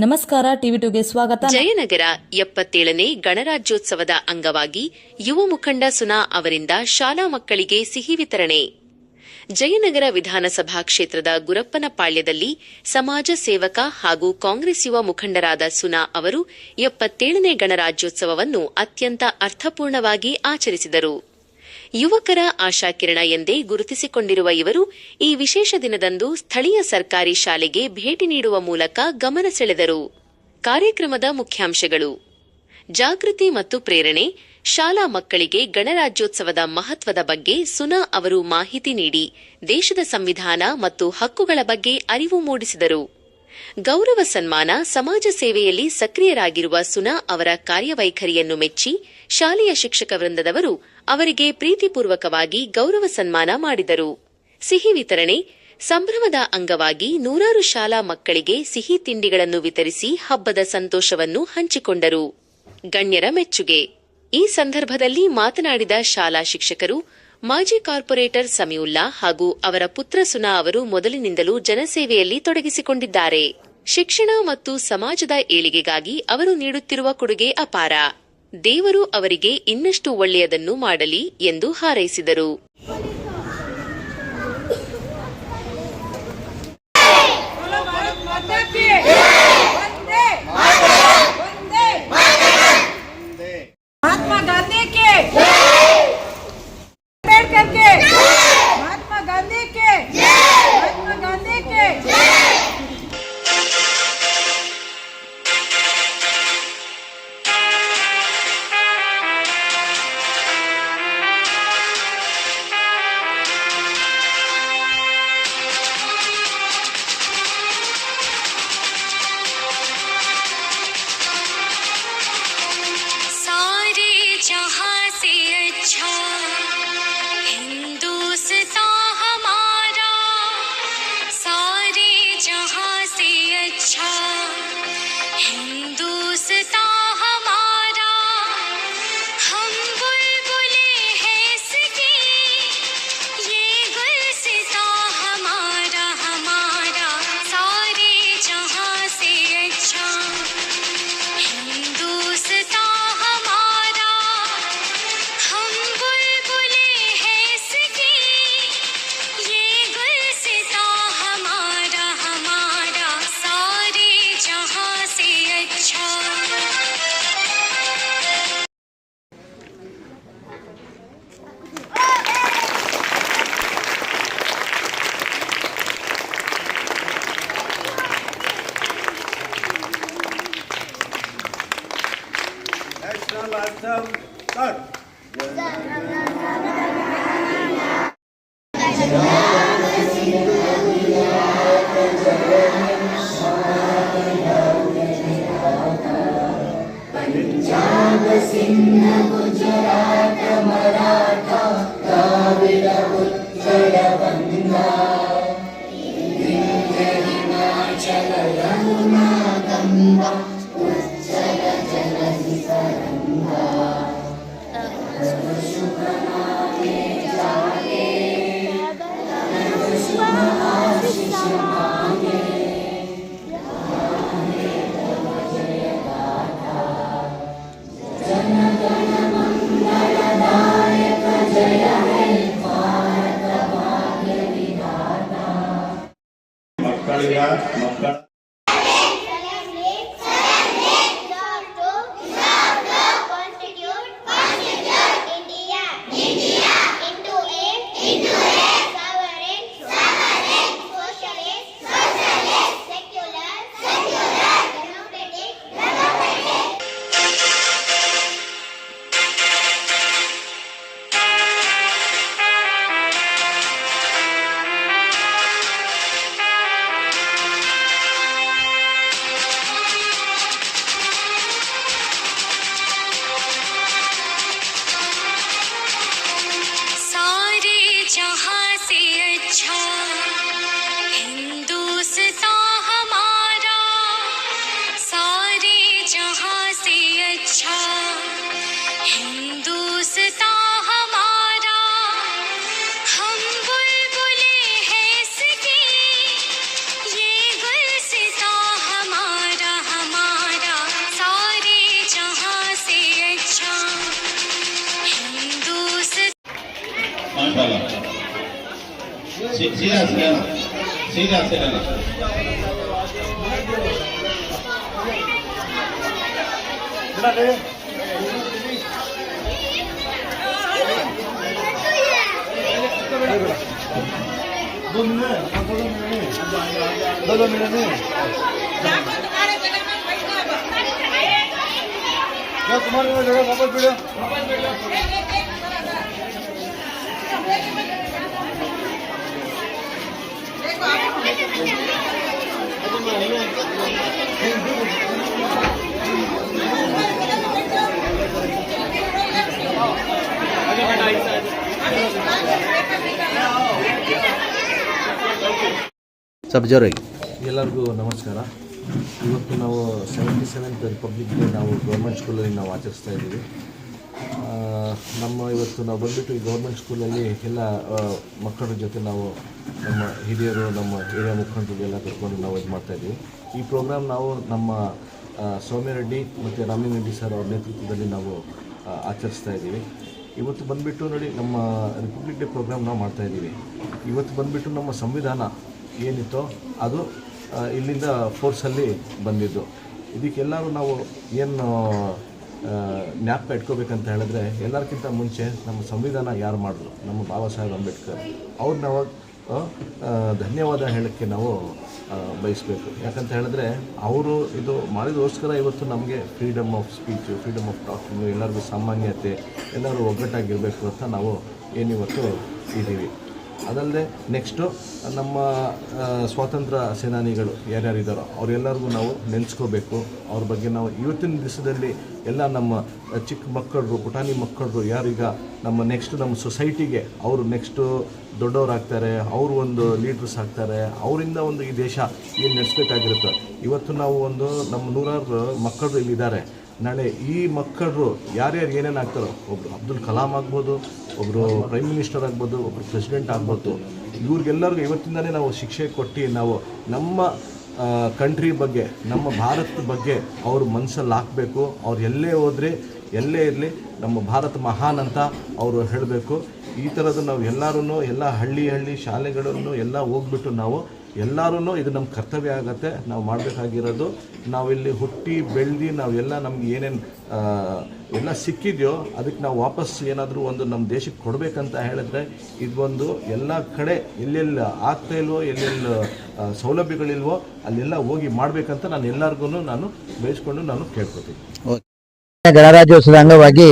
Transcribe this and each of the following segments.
ನಮಸ್ಕಾರ, ಟಿವಿ2ಗೆ ಸ್ವಾಗತ. ಜಯನಗರ 77ನೇ ಗಣರಾಜ್ಯೋತ್ಸವದ ಅಂಗವಾಗಿ ಯುವ ಮುಖಂಡ ಸುನಾ ಅವರಿಂದ ಶಾಲಾ ಮಕ್ಕಳಿಗೆ ಸಿಹಿ ವಿತರಣೆ. ಜಯನಗರ ವಿಧಾನಸಭಾ ಕ್ಷೇತ್ರದ ಗುರಪ್ಪನಪಾಳ್ಯದಲ್ಲಿ ಸಮಾಜ ಸೇವಕ ಹಾಗೂ ಕಾಂಗ್ರೆಸ್ ಯುವ ಮುಖಂಡರಾದ ಸುನಾ ಅವರು 77ನೇ ಗಣರಾಜ್ಯೋತ್ಸವವನ್ನು ಅತ್ಯಂತ ಅರ್ಥಪೂರ್ಣವಾಗಿ ಆಚರಿಸಿದರು. ಯುವಕರ ಆಶಾಕಿರಣ ಎಂದೇ ಗುರುತಿಸಿಕೊಂಡಿರುವ ಇವರು ಈ ವಿಶೇಷ ದಿನದಂದು ಸ್ಥಳೀಯ ಸರ್ಕಾರಿ ಶಾಲೆಗೆ ಭೇಟಿ ನೀಡುವ ಮೂಲಕ ಗಮನ ಸೆಳೆದರು. ಕಾರ್ಯಕ್ರಮದ ಮುಖ್ಯಾಂಶಗಳು: ಜಾಗೃತಿ ಮತ್ತು ಪ್ರೇರಣೆ. ಶಾಲಾ ಮಕ್ಕಳಿಗೆ ಗಣರಾಜ್ಯೋತ್ಸವದ ಮಹತ್ವದ ಬಗ್ಗೆ ಸುನಾ ಅವರು ಮಾಹಿತಿ ನೀಡಿ ದೇಶದ ಸಂವಿಧಾನ ಮತ್ತು ಹಕ್ಕುಗಳ ಬಗ್ಗೆ ಅರಿವು ಮೂಡಿಸಿದರು. ಗೌರವ ಸನ್ಮಾನ. ಸಮಾಜ ಸೇವೆಯಲ್ಲಿ ಸಕ್ರಿಯರಾಗಿರುವ ಸುನಾ ಅವರ ಕಾರ್ಯವೈಖರಿಯನ್ನು ಮೆಚ್ಚಿ ಶಾಲೆಯ ಶಿಕ್ಷಕ ವೃಂದದವರು ಅವರಿಗೆ ಪ್ರೀತಿಪೂರ್ವಕವಾಗಿ ಗೌರವ ಸನ್ಮಾನ ಮಾಡಿದರು. ಸಿಹಿ ವಿತರಣೆ. ಸಂಭ್ರಮದ ಅಂಗವಾಗಿ ನೂರಾರು ಶಾಲಾ ಮಕ್ಕಳಿಗೆ ಸಿಹಿ ತಿಂಡಿಗಳನ್ನು ವಿತರಿಸಿ ಹಬ್ಬದ ಸಂತೋಷವನ್ನು ಹಂಚಿಕೊಂಡರು. ಗಣ್ಯರ ಮೆಚ್ಚುಗೆ. ಈ ಸಂದರ್ಭದಲ್ಲಿ ಮಾತನಾಡಿದ ಶಾಲಾ ಶಿಕ್ಷಕರು, ಮಾಜಿ ಕಾರ್ಪೊರೇಟರ್ ಸಮೀವುಲ್ಲಾ ಹಾಗೂ ಅವರ ಪುತ್ರ ಸುನಾ ಅವರು ಮೊದಲಿನಿಂದಲೂ ಜನಸೇವೆಯಲ್ಲಿ ತೊಡಗಿಸಿಕೊಂಡಿದ್ದಾರೆ. ಶಿಕ್ಷಣ ಮತ್ತು ಸಮಾಜದ ಏಳಿಗೆಗಾಗಿ ಅವರು ನೀಡುತ್ತಿರುವ ಕೊಡುಗೆ ಅಪಾರ. ದೇವರು ಅವರಿಗೆ ಇನ್ನಷ್ಟು ಒಳ್ಳೆಯದನ್ನು ಮಾಡಲಿ ಎಂದು ಹಾರೈಸಿದರು. ये गुलसिता हमारा सीधा सीधा सीधा कुमार वापस बिड़ो सब जोराಗಿ ಎಲ್ಲರಿಗೂ ನಮಸ್ಕಾರ. ಇವತ್ತು ನಾವು 77th ರಿಪಬ್ಲಿಕ್ ಡೇ ನಾವು ಗೌರ್ಮೆಂಟ್ ಸ್ಕೂಲಲ್ಲಿ ನಾವು ಆಚರಿಸ್ತಾ ಇದ್ದೀವಿ. ಇವತ್ತು ನಾವು ಬಂದುಬಿಟ್ಟು ಈ ಗೌರ್ಮೆಂಟ್ ಸ್ಕೂಲಲ್ಲಿ ಎಲ್ಲ ಮಕ್ಕಳ ಜೊತೆ ನಾವು ನಮ್ಮ ಹಿರಿಯರು ನಮ್ಮ ಹಿರಿಯ ಮುಖಂಡರಿಗೆಲ್ಲ ಕರ್ಕೊಂಡು ನಾವು ಇದು ಮಾಡ್ತಾಯಿದ್ದೀವಿ. ಈ ಪ್ರೋಗ್ರಾಮ್ ನಾವು ನಮ್ಮ ಸೌಮ್ಯ ರೆಡ್ಡಿ ಮತ್ತು ರಾಮಲಿಂಗ ರೆಡ್ಡಿ ಸರ್ ಅವ್ರ ನೇತೃತ್ವದಲ್ಲಿ ನಾವು ಆಚರಿಸ್ತಾ ಇದ್ದೀವಿ. ಇವತ್ತು ಬಂದುಬಿಟ್ಟು ನೋಡಿ ನಮ್ಮ ರಿಪಬ್ಲಿಕ್ ಡೇ ಪ್ರೋಗ್ರಾಮ್ ನಾವು ಮಾಡ್ತಾಯಿದ್ದೀವಿ. ಇವತ್ತು ಬಂದುಬಿಟ್ಟು ನಮ್ಮ ಸಂವಿಧಾನ ಏನಿತ್ತೋ ಅದು ಇಲ್ಲಿಂದ ಫೋರ್ಸಲ್ಲಿ ಬಂದಿದ್ದು. ಇದಕ್ಕೆಲ್ಲರೂ ನಾವು ಏನು ಜ್ಞಾಪಕ ಇಟ್ಕೋಬೇಕಂತ ಹೇಳಿದ್ರೆ, ಎಲ್ಲರಿಗಿಂತ ಮುಂಚೆ ನಮ್ಮ ಸಂವಿಧಾನ ಯಾರು ಮಾಡಿದ್ರು, ನಮ್ಮ ಬಾಬಾ ಸಾಹೇಬ್ ಅಂಬೇಡ್ಕರ್ ಅವ್ರು ನಾವು ಧನ್ಯವಾದ ಹೇಳೋಕ್ಕೆ ನಾವು ಬಯಸಬೇಕು. ಯಾಕಂತ ಹೇಳಿದ್ರೆ ಅವರು ಇದು ಮಾಡಿದೋಸ್ಕರ ಇವತ್ತು ನಮಗೆ freedom of speech, freedom of talking, ಎಲ್ಲರಿಗೂ ಸಾಮಾನ್ಯತೆ, ಎಲ್ಲರೂ ಒಗ್ಗಟ್ಟಾಗಿರಬೇಕು ಅಂತ ನಾವು ಏನಿವತ್ತು ಇದ್ದೀವಿ. ಅದಲ್ಲದೆ ನೆಕ್ಸ್ಟು ನಮ್ಮ ಸ್ವಾತಂತ್ರ್ಯ ಸೇನಾನಿಗಳು ಯಾರ್ಯಾರಿದ್ದಾರೋ ಅವರೆಲ್ಲರಿಗೂ ನಾವು ನೆನೆಸ್ಕೋಬೇಕು. ಅವ್ರ ಬಗ್ಗೆ ನಾವು ಇವತ್ತಿನ ದಿವಸದಲ್ಲಿ ಎಲ್ಲ ನಮ್ಮ ಚಿಕ್ಕ ಮಕ್ಕಳು, ಪುಟಾಣಿ ಮಕ್ಕಳು ಯಾರೀಗ ನಮ್ಮ ನೆಕ್ಸ್ಟ್ ನಮ್ಮ ಸೊಸೈಟಿಗೆ ಅವರು ನೆಕ್ಸ್ಟು ದೊಡ್ಡವರಾಗ್ತಾರೆ, ಅವರು ಒಂದು ಲೀಡ್ರಸ್ ಆಗ್ತಾರೆ, ಅವರಿಂದ ಒಂದು ಈ ದೇಶ ಏನು ನಡೆಸಬೇಕಾಗಿರುತ್ತೆ. ಇವತ್ತು ನಾವು ನಮ್ಮ ನೂರಾರು ಮಕ್ಕಳು ಇಲ್ಲಿದ್ದಾರೆ. ನಾಳೆ ಈ ಮಕ್ಕಳು ಯಾರ್ಯಾರು ಏನೇನು ಆಗ್ತಾರೋ, ಒಬ್ಬರು ಅಬ್ದುಲ್ ಕಲಾಂ ಆಗ್ಬೋದು, ಒಬ್ಬರು ಪ್ರೈಮ್ ಮಿನಿಸ್ಟರ್ ಆಗ್ಬೋದು, ಒಬ್ಬರು ಪ್ರೆಸಿಡೆಂಟ್ ಆಗ್ಬೋದು, ಇವ್ರಿಗೆಲ್ಲರಿಗೂ ಇವತ್ತಿಂದನೇ ನಾವು ಶಿಕ್ಷೆ ಕೊಟ್ಟು ನಾವು ನಮ್ಮ ಕಂಟ್ರಿ ಬಗ್ಗೆ, ನಮ್ಮ ಭಾರತದ ಬಗ್ಗೆ ಅವ್ರ ಮನಸ್ಸಲ್ಲಿ ಹಾಕಬೇಕು. ಅವ್ರು ಎಲ್ಲೇ ಹೋದರೆ ಎಲ್ಲೇ ಇರಲಿ ನಮ್ಮ ಭಾರತ ಮಹಾನ್ ಅಂತ ಅವರು ಹೇಳಬೇಕು. ಈ ಥರದ್ದು ನಾವು ಎಲ್ಲರೂ ಎಲ್ಲ ಹಳ್ಳಿ ಶಾಲೆಗಳನ್ನು ಎಲ್ಲ ಹೋಗ್ಬಿಟ್ಟು ನಾವು ಎಲ್ಲರೂ ಇದು ನಮ್ಮ ಕರ್ತವ್ಯ ಆಗುತ್ತೆ. ನಾವು ಮಾಡಬೇಕಾಗಿರೋದು, ನಾವಿಲ್ಲಿ ಹುಟ್ಟಿ ಬೆಳೆದು ನಾವೆಲ್ಲ ನಮ್ಗೆ ಏನೇನು ಎಲ್ಲ ಸಿಕ್ಕಿದೆಯೋ ಅದಕ್ಕೆ ನಾವು ವಾಪಸ್ ಏನಾದರೂ ಒಂದು ನಮ್ಮ ದೇಶಕ್ಕೆ ಕೊಡಬೇಕಂತ ಹೇಳಿದ್ರೆ ಇದೊಂದು ಎಲ್ಲ ಕಡೆ ಎಲ್ಲೆಲ್ಲ ಆಗ್ತಾ ಇಲ್ವೋ, ಎಲ್ಲೆಲ್ಲ ಸೌಲಭ್ಯಗಳಿಲ್ವೋ ಅಲ್ಲೆಲ್ಲ ಹೋಗಿ ಮಾಡಬೇಕಂತ ನಾನು ಎಲ್ಲರಿಗೂ ನಾನು ಬಯಸ್ಕೊಂಡು ನಾನು ಕೇಳ್ಕೊತೀನಿ. ಗಣರಾಜ್ಯೋತ್ಸವದ ಅಂಗವಾಗಿ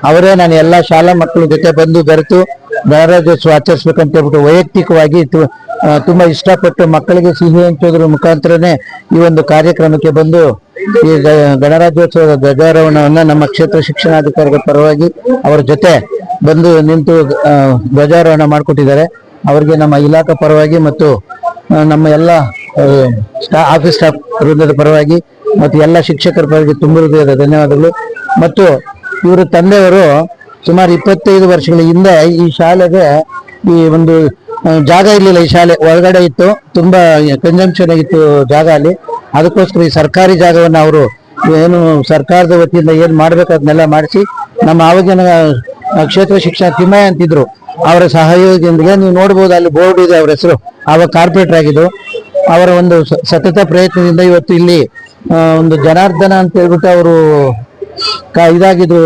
ಅವರೇ ನಾನು ಎಲ್ಲ ಶಾಲಾ ಮಕ್ಕಳ ಜೊತೆ ಬಂದು ಬೆರೆತು ಗಣರಾಜ್ಯೋತ್ಸವ ಆಚರಿಸ್ಬೇಕಂತ ಹೇಳ್ಬಿಟ್ಟು ವೈಯಕ್ತಿಕವಾಗಿ ತುಂಬಾ ಇಷ್ಟಪಟ್ಟು ಮಕ್ಕಳಿಗೆ ಸಿಹಿ ಹಂಚೋದ್ರ ಮುಖಾಂತರನೇ ಈ ಒಂದು ಕಾರ್ಯಕ್ರಮಕ್ಕೆ ಬಂದು ಈ ಗಣರಾಜ್ಯೋತ್ಸವದ ಧ್ವಜಾರೋಹಣವನ್ನ ನಮ್ಮ ಕ್ಷೇತ್ರ ಶಿಕ್ಷಣಾಧಿಕಾರಿಗಳ ಪರವಾಗಿ ಅವರ ಜೊತೆ ಬಂದು ನಿಂತು ಧ್ವಜಾರೋಹಣ ಮಾಡಿಕೊಟ್ಟಿದ್ದಾರೆ. ಅವರಿಗೆ ನಮ್ಮ ಇಲಾಖಾ ಪರವಾಗಿ ಮತ್ತು ನಮ್ಮ ಎಲ್ಲ ಆಫೀಸ್ ಸ್ಟಾಫ್ ವೃಂದದ ಪರವಾಗಿ ಮತ್ತು ಎಲ್ಲ ಶಿಕ್ಷಕರ ಪರವಾಗಿ ತುಂಬ ಹೃದಯದ ಧನ್ಯವಾದಗಳು. ಮತ್ತು ಇವರು ತಂದೆಯವರು ಸುಮಾರು 25 ವರ್ಷಗಳ ಹಿಂದೆ ಈ ಶಾಲೆಗೆ ಈ ಒಂದು ಜಾಗ ಇರಲಿಲ್ಲ, ಈ ಶಾಲೆ ಒಳಗಡೆ ಇತ್ತು, ತುಂಬಾ ಕನ್ಸಂಪ್ಷನ್ ಆಗಿತ್ತು ಜಾಗ ಅಲ್ಲಿ. ಅದಕ್ಕೋಸ್ಕರ ಈ ಸರ್ಕಾರಿ ಜಾಗವನ್ನು ಅವರು ಏನು ಸರ್ಕಾರದ ವತಿಯಿಂದ ಏನ್ ಮಾಡ್ಬೇಕು ಅದನ್ನೆಲ್ಲ ಮಾಡಿಸಿ ನಮ್ಮ ಆವಾಗಿನ ಕ್ಷೇತ್ರ ಶಿಕ್ಷಣ ತಿಮ್ಮಯ್ಯ ಅಂತಿದ್ರು, ಅವರ ಸಹಯೋಗದೊಂದಿಗೆ ನೀವು ನೋಡ್ಬೋದು ಅಲ್ಲಿ ಬೋರ್ಡ್ ಇದೆ ಅವ್ರ ಹೆಸರು, ಆವಾಗ ಕಾರ್ಪೊರೇಟರ್ ಆಗಿದ್ದು. ಅವರ ಒಂದು ಸತತ ಪ್ರಯತ್ನದಿಂದ ಇವತ್ತು ಇಲ್ಲಿ ಒಂದು ಜನಾರ್ದನ ಅಂತ ಹೇಳ್ಬಿಟ್ಟು ಅವರು ಇದಾಗಿದ್ರು,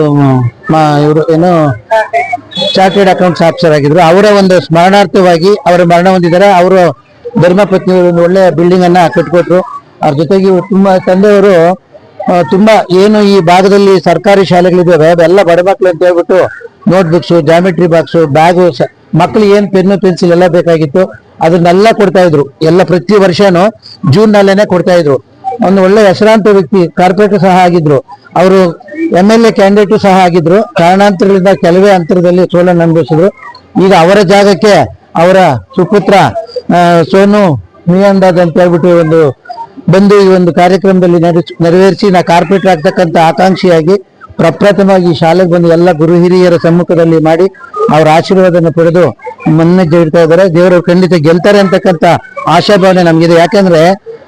ಇವರು ಏನು ಚಾರ್ಟೆಡ್ ಅಕೌಂಟ್ಸ್ ಆಫೀಸರ್ ಆಗಿದ್ರು. ಅವರ ಒಂದು ಸ್ಮರಣಾರ್ಥವಾಗಿ ಅವರ ಮರಣ ಹೊಂದಿದ್ದಾರೆ. ಅವರು ಧರ್ಮಪತ್ನಿ ಒಂದು ಒಳ್ಳೆಯ ಬಿಲ್ಡಿಂಗ್ ಅನ್ನ ಕಟ್ಕೊಟ್ರು. ಅವ್ರ ಜೊತೆಗೆ ತುಂಬಾ ತಂದೆಯವರು ತುಂಬಾ ಏನು ಈ ಭಾಗದಲ್ಲಿ ಸರ್ಕಾರಿ ಶಾಲೆಗಳಿದ್ದಾವೆ ಅವೆಲ್ಲ ಬಡ ಮಕ್ಳು ಅಂತ ಹೇಳ್ಬಿಟ್ಟು note books, geometry box, bag, ಮಕ್ಳಿಗೆ ಏನ್ ಪೆನ್ನು ಪೆನ್ಸಿಲ್ ಎಲ್ಲ ಬೇಕಾಗಿತ್ತು ಅದನ್ನೆಲ್ಲ ಕೊಡ್ತಾ ಇದ್ರು. ಎಲ್ಲ ಪ್ರತಿ ವರ್ಷನೂ ಜೂನ್ ನಲ್ಲೇನೆ ಕೊಡ್ತಾ ಇದ್ರು. ಒಂದು ಒಳ್ಳೆ ಹೆಸರಾಂತ ವ್ಯಕ್ತಿ, ಕಾರ್ಪೊರೇಟರ್ ಸಹ ಆಗಿದ್ರು. ಅವರು MLA ಕ್ಯಾಂಡಿಡೇಟು ಸಹ ಆಗಿದ್ರು. ಕಾರಣಾಂತರಗಳಿಂದ ಕೆಲವೇ ಅಂತರದಲ್ಲಿ ಸೋಲನ್ನು ಅನುಭವಿಸಿದ್ರು. ಈಗ ಅವರ ಜಾಗಕ್ಕೆ ಅವರ ಸುಪುತ್ರ ಸೋನು ಮಿಯಾಂದಾದ್ ಅಂತ ಹೇಳ್ಬಿಟ್ಟು ಒಂದು ಬಂದು ಈ ಒಂದು ಕಾರ್ಯಕ್ರಮದಲ್ಲಿ ನೆರವೇರಿಸಿ ನಾ ಕಾರ್ಪೊರೇಟರ್ ಆಗ್ತಕ್ಕಂಥ ಆಕಾಂಕ್ಷಿಯಾಗಿ ಪ್ರಪ್ರಥಮವಾಗಿ ಈ ಶಾಲೆಗೆ ಬಂದು ಎಲ್ಲ ಗುರು ಹಿರಿಯರ ಸಮ್ಮುಖದಲ್ಲಿ ಮಾಡಿ ಅವರ ಆಶೀರ್ವಾದನ ಪಡೆದು ಮುನ್ನೆಜ್ಜೆ ಇಡ್ತಾ ಇದ್ದಾರೆ. ದೇವರು ಖಂಡಿತ ಗೆಲ್ತಾರೆ ಅಂತಕ್ಕಂಥ ಆಶಾಭಾವನೆ ನಮಗಿದೆ. ಯಾಕಂದ್ರೆ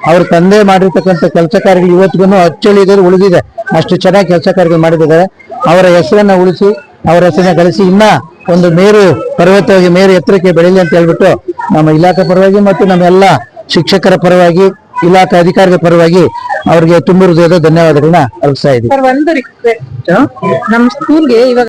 ಅವ್ರ ತಂದೆ ಮಾಡಿರ್ತಕ್ಕಂಥ ಕೆಲಸ ಕಾರ್ಯಗಳು ಇವತ್ತಿಗೂ ಅಚ್ಚಳಿದಲ್ಲಿ ಉಳಿದಿದೆ. ಅಷ್ಟು ಚೆನ್ನಾಗಿ ಕೆಲಸ ಕಾರ್ಯಗಳು ಮಾಡಿದ್ದಾರೆ. ಅವರ ಹೆಸರನ್ನ ಉಳಿಸಿ ಅವರ ಹೆಸರನ್ನ ಗಳಿಸಿ ಇನ್ನ ಒಂದು ಮೇರು ಪರ್ವತವಾಗಿ ಮೇರು ಎತ್ತರಕ್ಕೆ ಬೆಳೀಲಿ ಅಂತ ಹೇಳ್ಬಿಟ್ಟು ನಮ್ಮ ಇಲಾಖೆ ಪರವಾಗಿ ಮತ್ತು ನಮ್ಮೆಲ್ಲ ಶಿಕ್ಷಕರ ಪರವಾಗಿ ಇಲಾಖೆ ಅಧಿಕಾರಿಗಳ ಪರವಾಗಿ ಅವರಿಗೆ ತುಂಬ ಹೃದಯದ ಧನ್ಯವಾದಗಳನ್ನ ಅರ್ಪಿಸ್ತಾ ಇದ್ದೀವಿ. ಒಂದು ರಿಕ್ವೆಸ್ಟ್, ನಮ್ಮ ಸ್ಕೂಲ್ಗೆ ಇವಾಗ